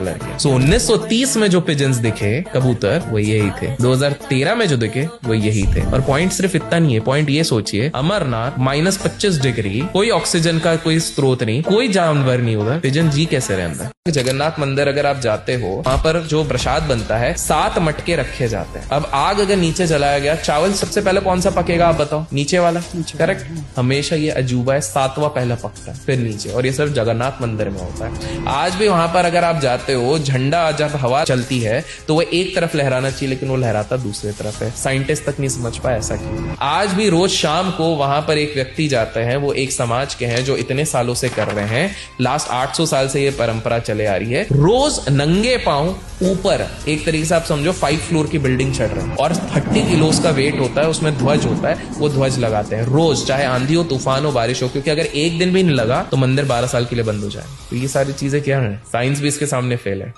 लड़के। सो 1930 में जो पिजन्स दिखे कबूतर वो यही थे, 2013 में जो दिखे वो यही थे। और पॉइंट सिर्फ इतना नहीं है, पॉइंट ये सोचिए अमरनाथ -25 डिग्री, कोई ऑक्सीजन का कोई स्रोत नहीं, कोई जानवर नहीं होगा, पिजन जी कैसे रहे अंदर। जगन्नाथ मंदिर अगर आप जाते हो, वहां पर जो प्रसाद बनता है 7 मटके रखे जाते हैं। अब आग अगर नीचे जलाया गया, चावल सबसे पहले कौन सा पकेगा आप बताओ? नीचे वाला, करेक्ट। हमेशा ये अजूबा है, 7वां पहला पकता है फिर नीचे, और ये सिर्फ जगन्नाथ मंदिर में होता है। आज भी वहां पर अगर आप जाते हो, झंडा जब हवा चलती है तो वो एक तरफ लहराना चाहिए, लेकिन वो लहराता दूसरी तरफ है। साइंटिस्ट तक नहीं समझ पाए ऐसा क्यों। आज भी रोज शाम को वहां पर एक व्यक्ति जाते हैं, वो एक समाज के हैं जो इतने सालों से कर रहे हैं, लास्ट 800 साल से ये परंपरा चले आ रही है। रोज नंगे पांव ऊपर, एक तरीके से आप समझो 5 फ्लोर की बिल्डिंग चढ़ रहे हैं, और 30 किलो का वेट होता है, उसमें ध्वज होता है, वो ध्वज लगाते हैं रोज, चाहे आंधी हो, तूफान हो, बारिश हो, क्योंकि अगर एक दिन भी नहीं लगा तो मंदिर 12 साल के लिए बंद हो जाए। तो ये सारी चीजें क्या है, साइंस भी इसके सामने फेल है।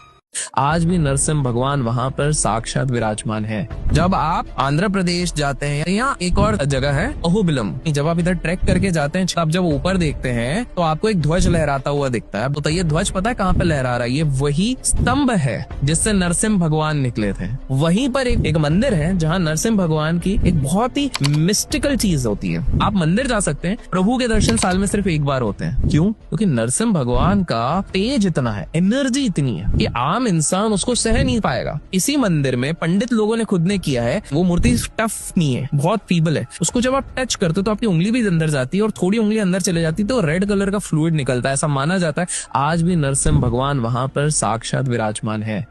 आज भी नरसिंह भगवान वहां पर साक्षात विराजमान है। जब आप आंध्र प्रदेश जाते हैं, यहाँ एक और जगह है अहोबिलम, जब आप इधर ट्रैक करके जाते हैं, तब जब ऊपर देखते हैं तो आपको एक ध्वज लहराता हुआ दिखता है। तो ये ध्वज पता है कहाँ पे लहरा रहा है? ये वही स्तंभ है जिससे नरसिंह भगवान निकले थे। वहीं पर एक मंदिर है जहाँ नरसिंह भगवान की एक बहुत ही मिस्टिकल चीज होती है। आप मंदिर जा सकते हैं, प्रभु के दर्शन साल में सिर्फ एक बार होते हैं। क्यों? क्योंकि नरसिंह भगवान का तेज इतना है, एनर्जी इतनी है कि आम इंसान उसको सह नहीं पाएगा। इसी मंदिर में पंडित लोगों ने खुद ने किया है, वो मूर्ति टफ नहीं है, बहुत फीबल है। उसको जब आप टच करते हो तो आपकी उंगली भी अंदर जाती है, और थोड़ी उंगली अंदर चले जाती है तो रेड कलर का फ्लूइड निकलता है, ऐसा माना जाता है। आज भी नरसिंह भगवान वहां पर साक्षात विराजमान है।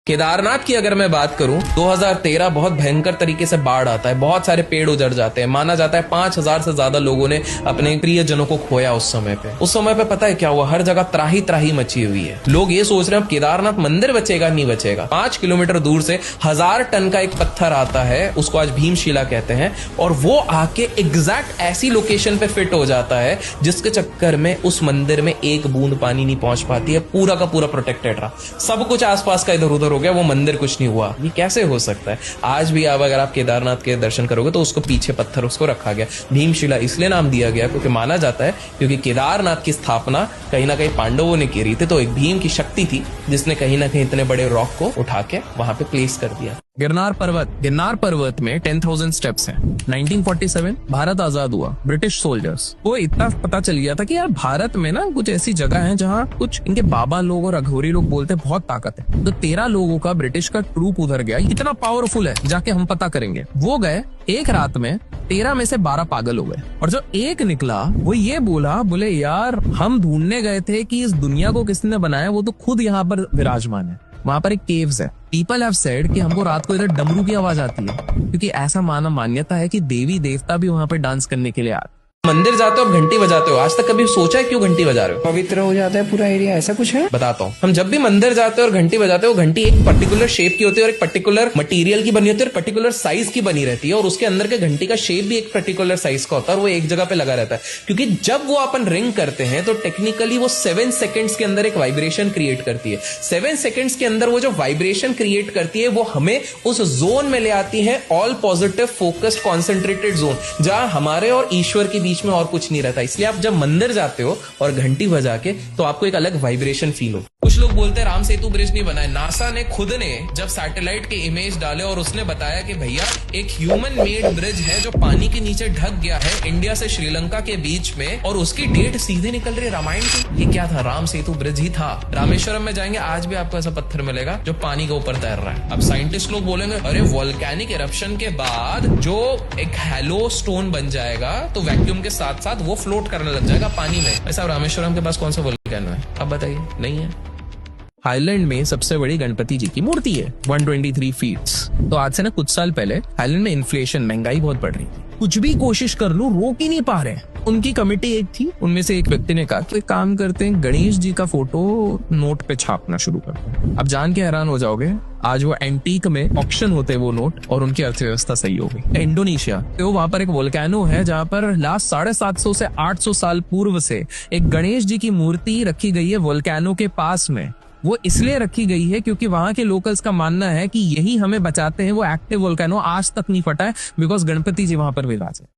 केदारनाथ की अगर मैं बात करूं, 2013 बहुत भयंकर तरीके से बाढ़ आता है, बहुत सारे पेड़ उजड़ जाते हैं। माना जाता है 5000 से ज्यादा लोगों ने अपने प्रियजनों को खोया उस समय पे पता है क्या हुआ? हर जगह त्राही त्राही मची हुई है। लोग ये सोच रहे हैं केदारनाथ मंदिर बचेगा, नहीं बचेगा। 5 किलोमीटर दूर से 1000 टन का एक पत्थर आता है, उसको आज भीमशिला कहते हैं, और वो आके एग्जैक्ट ऐसी लोकेशन पे फिट हो जाता है जिसके चक्कर में उस मंदिर में एक बूंद पानी नहीं पहुंच पाती है। पूरा का पूरा प्रोटेक्टेड रहा, सब कुछ आसपास का इधर उधर हो गया, वो मंदिर कुछ नहीं हुआ। ये कैसे हो सकता है? आज भी अगर आप केदारनाथ के दर्शन करोगे तो उसको पीछे पत्थर उसको रखा गया। भीमशिला इसलिए नाम दिया गया क्योंकि माना जाता है क्योंकि केदारनाथ की स्थापना कहीं ना कहीं पांडवों ने की रही थी, तो एक भीम की शक्ति थी जिसने कहीं ना कहीं इतने बड़े रॉक को उठा के वहां पे प्लेस कर दिया। गिरनार पर्वत में 10,000 स्टेप्स हैं। 1947 भारत आजाद हुआ, ब्रिटिश सोल्जर्स को इतना पता चल गया था कि यार भारत में ना कुछ ऐसी जगह है जहाँ कुछ इनके बाबा लोग और अघोरी लोग बोलते हैं बहुत ताकत है। तो 13 लोगों का ब्रिटिश का ट्रूप उधर गया, इतना पावरफुल है जाके हम पता करेंगे। वो गए, एक रात में 13 में से 12 पागल हो गए, और जो एक निकला वो ये बोले यार हम ढूंढने गए थे कि इस दुनिया को किसने बनाया, वो तो खुद यहाँ पर विराजमान है। वहां पर एक केव्स है। पीपल हैव सेड कि हमको रात को इधर डमरू की आवाज आती है, क्योंकि ऐसा मान्यता है कि देवी देवता भी वहां पर डांस करने के लिए आते। मंदिर जाते हो, आप घंटी बजाते हो, आज तक कभी सोचा है क्यों घंटी बजा रहे हो? पवित्र हो जाता है पूरा एरिया, ऐसा कुछ है? बताता हूँ। हम जब भी मंदिर जाते हैं और घंटी बजाते हो, घंटी एक पर्टिकुलर शेप की होती है और एक पर्टिकुलर मटेरियल की बनी होती है और पर्टिकुलर साइज की बनी रहती है, और उसके अंदर के घंटी का शेप भी एक पर्टिकुलर साइज का होता है, और वो एक जगह पे लगा रहता है। क्योंकि जब वो अपन रिंग करते हैं तो टेक्निकली वो 7 सेकेंड्स के अंदर एक वाइब्रेशन क्रिएट करती है। 7 सेकेंड्स के अंदर वो जो वाइब्रेशन क्रिएट करती है वो हमें उस जोन में ले आती है, all positive focused concentrated zone, जहां हमारे और ईश्वर के बीच में और कुछ नहीं रहता। इसलिए आप जब मंदिर जाते हो और घंटी बजा के, तो आपको एक अलग वाइब्रेशन फील हो। कुछ लोग बोलते हैं राम सेतु ब्रिज नहीं बना है। नासा ने खुद ने जब सैटेलाइट के इमेज डाले और उसने बताया कि भैया एक ह्यूमन मेड ब्रिज है जो पानी के नीचे ढक गया है इंडिया से श्रीलंका के बीच में, और उसकी डेट सीधे निकल रही है रामायण की। ये क्या था? राम सेतु ब्रिज ही था। रामेश्वरम में जाएंगे, आज भी आपको ऐसा पत्थर मिलेगा जो पानी के ऊपर तैर रहा है। अब साइंटिस्ट लोग बोलेंगे अरे वोल्केनिक इरप्शन के बाद जो एक हैलो स्टोन बन जाएगा तो वैक्यूम के साथ साथ वो फ्लोट करने लग जाएगा पानी में। ऐसा रामेश्वरम के पास कौन सा वोल्केनो है? अब बताइए, नहीं है। थाईलैंड में सबसे बड़ी गणपति जी की मूर्ति है, 123 फीट्स। तो आज से ना कुछ साल पहले थाईलैंड में इन्फ्लेशन, महंगाई बहुत बढ़ रही थी। कुछ भी कोशिश कर लो, रोक ही नहीं पा रहे। उनकी कमेटी एक थी, उनमें से एक व्यक्ति ने कहा कि काम करते हैं, गणेश जी का फोटो नोट पे छापना शुरू करते हैं। अब जान के हैरान हो जाओगे, आज वो एंटीक में ऑक्शन होते हैं वो नोट, और उनकी अर्थव्यवस्था सही हो गई। इंडोनेशिया तो वहां पर एक वोल्केनो है जहां पर लास्ट 750 से 800 साल पूर्व से एक गणेश जी की मूर्ति रखी गई है वोल्केनो के पास में। वो इसलिए रखी गई है क्योंकि वहां के लोकल्स का मानना है कि यही हमें बचाते हैं। वो एक्टिव वोल्केनो आज तक नहीं फटा है बिकॉज गणपति जी वहां पर विराज है।